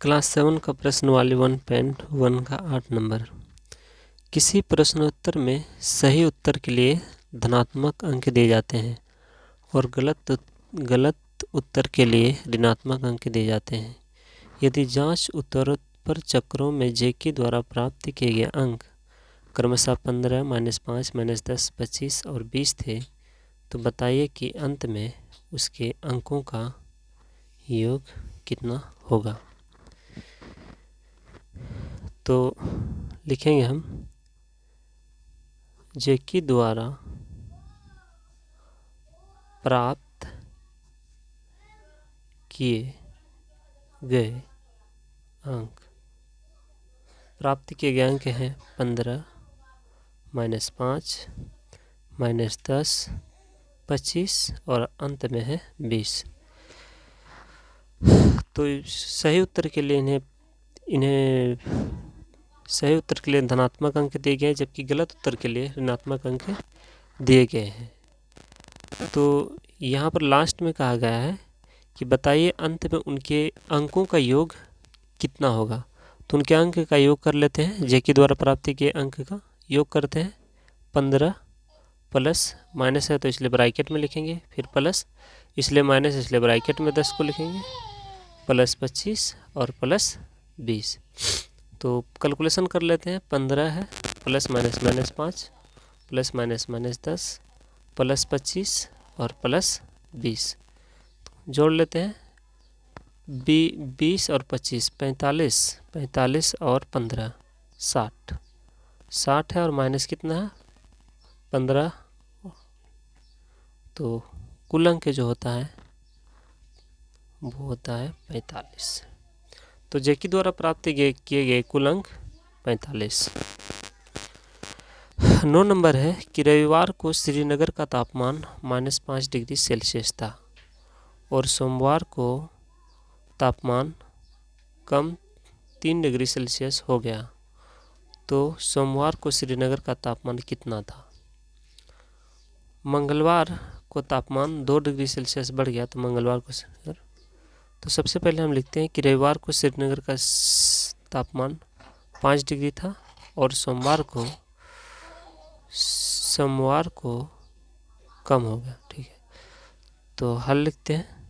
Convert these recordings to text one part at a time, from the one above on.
Class 7 का प्रश्न वाली 1.1 का 8 नंबर। किसी प्रश्नोत्तर में सही उत्तर के लिए धनात्मक अंक दिए जाते हैं और गलत उत्तर के लिए ऋणात्मक अंक दिए जाते हैं। यदि जांच उत्तरोत्तर चक्रों में जेकी द्वारा प्राप्त किए गए अंक क्रमशः 15, -5, -10, 25 और 20 थे, तो बताइए कि अंत में उसके अंकों का योग कितना होगा। तो लिखेंगे हम जेकी द्वारा प्राप्त किए गए अंक हैं 15, -5, -10, 25 और अंत में है 20। तो सही उत्तर के लिए इन्हें सही उत्तर के लिए धनात्मक अंक दिए गए हैं, जबकि गलत उत्तर के लिए ऋणात्मक अंक दिए गए हैं। तो यहाँ पर लास्ट में कहा गया है कि बताइए अंत में उनके अंकों का योग कितना होगा। तो उनके अंक का योग कर लेते हैं। जेकी द्वारा प्राप्ति के अंक का योग करते हैं। 15 प्लस माइनस है तो इसलिए ब्रैकेट में लिखेंगे, फिर प्लस इसलिए माइनस इसलिए ब्रैकेट में 10 को लिखेंगे, प्लस 25 और प्लस 20। तो कैलकुलेशन कर लेते हैं। 15 है प्लस -5 प्लस -10 प्लस 25 और प्लस 20 जोड़ लेते हैं। 20 और 25 45 और 15 60 है और माइनस कितना है 15। तो कुल अंक जो होता है वो होता है 45। तो जेकी द्वारा प्राप्त किए गए कुल अंक 45। 9 नंबर है कि रविवार को श्रीनगर का तापमान -5 डिग्री सेल्सियस था और सोमवार को तापमान कम 3 डिग्री सेल्सियस हो गया। तो सोमवार को श्रीनगर का तापमान कितना था। मंगलवार को तापमान 2 डिग्री सेल्सियस बढ़ गया, तो मंगलवार को श्रीनगर। तो सबसे पहले हम लिखते हैं कि रविवार को श्रीनगर का तापमान 5 डिग्री था और सोमवार को कम हो गया। ठीक है, तो हल लिखते हैं।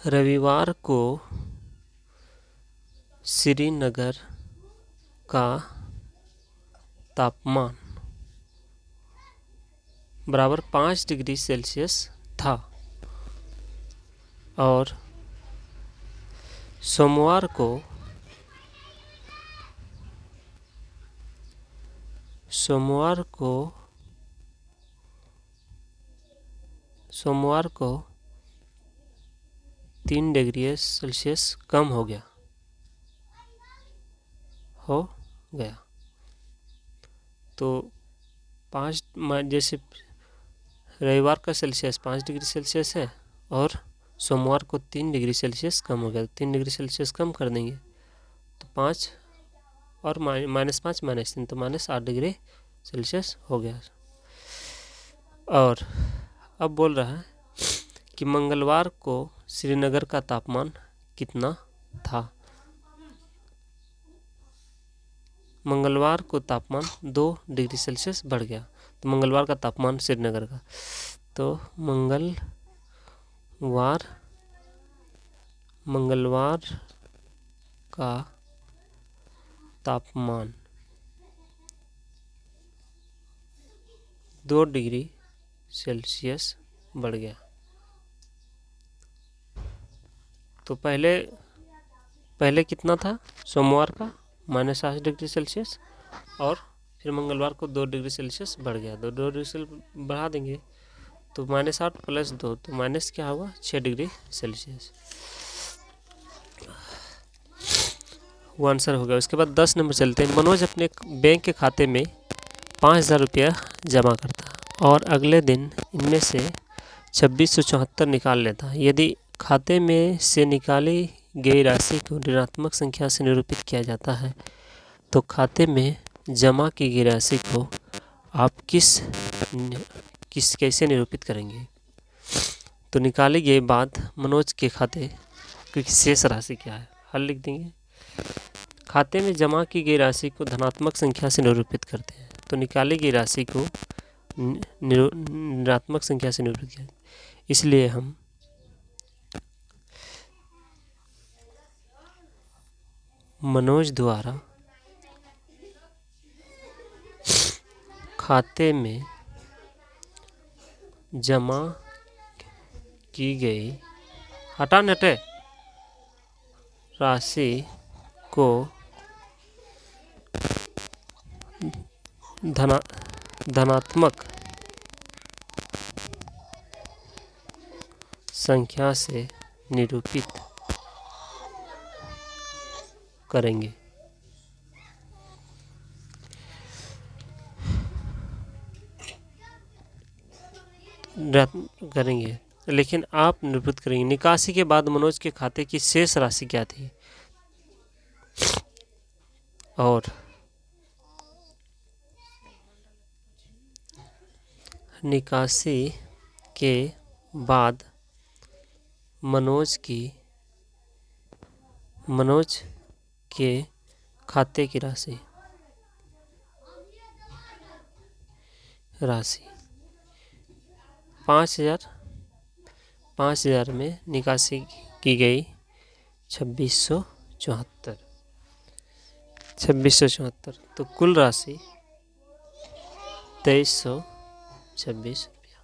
रविवार को श्रीनगर का तापमान बराबर 5 डिग्री सेल्सियस था और सोमवार को 3 डिग्री सेल्सियस कम हो गया। तो 5 जैसे रविवार का सेल्सियस 5 डिग्री सेल्सियस है और सोमवार को 3 डिग्री सेल्सियस कम हो गया। 3 डिग्री सेल्सियस कम कर देंगे तो 5 और -5 -3 तो -8 डिग्री सेल्सियस हो गया। और अब बोल रहा है कि मंगलवार को श्रीनगर का तापमान कितना था। मंगलवार को तापमान 2 डिग्री सेल्सियस बढ़ गया। तो मंगलवार का तापमान श्रीनगर का, तो मंगलवार का तापमान 2 डिग्री सेल्सियस बढ़ गया। तो पहले कितना था सोमवार का -8 डिग्री सेल्सियस और फिर मंगलवार को 2 डिग्री सेल्सियस बढ़ गया। 2 डिग्री सेल्सियस बढ़ा देंगे तो -8 + 2 तो माइनस क्या होगा 6 डिग्री सेल्सियस। वो आंसर हो गया। उसके बाद 10 नंबर चलते हैं। मनोज अपने बैंक के खाते में 5000 रुपया जमा करता और अगले दिन इनमें से 2674 निकाल लेता। यदि खाते में से निकाली गई राशि को ऋणात्मक संख्या से निरूपित किया जाता है, तो खाते में जमा की गई राशि को आप कैसे निरूपित करेंगे। तो निकाले गए बाद मनोज के खाते की शेष राशि क्या है, हल लिख देंगे। खाते में जमा की गई राशि को धनात्मक संख्या से निरूपित करते हैं, तो निकाली गई राशि को ऋणात्मक संख्या से निरूपित किया, इसलिए हम मनोज द्वारा खाते में जमा की गई हटे राशि को धनात्मक संख्या से निरूपित करेंगे। लेकिन आप निरूपित करेंगे निकासी के बाद मनोज के खाते की शेष राशि क्या थी, और निकासी के बाद मनोज के खाते की राशि 5,000 में निकासी की गई 2674, तो कुल राशि 2326 रुपया।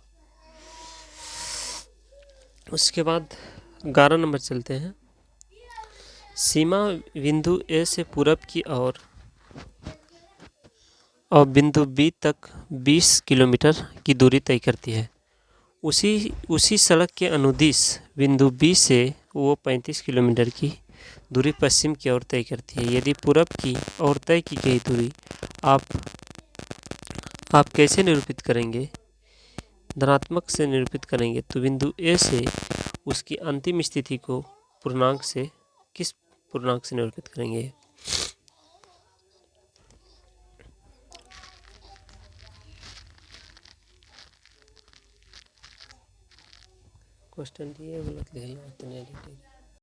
उसके बाद 11 नंबर चलते हैं। सीमा बिंदु ए से पूरब की और बिंदु बी तक 20 किलोमीटर की दूरी तय करती है। उसी सड़क के अनुदिश बिंदु बी से वो 35 किलोमीटर की दूरी पश्चिम की ओर तय करती है। यदि पूरब की ओर तय की गई दूरी आप कैसे निरूपित करेंगे, धनात्मक से निरूपित करेंगे, तो बिंदु ए से उसकी अंतिम स्थिति को किस पूर्णांक से निरूपित करेंगे। क्वेश्चन दिए गलत लिखना।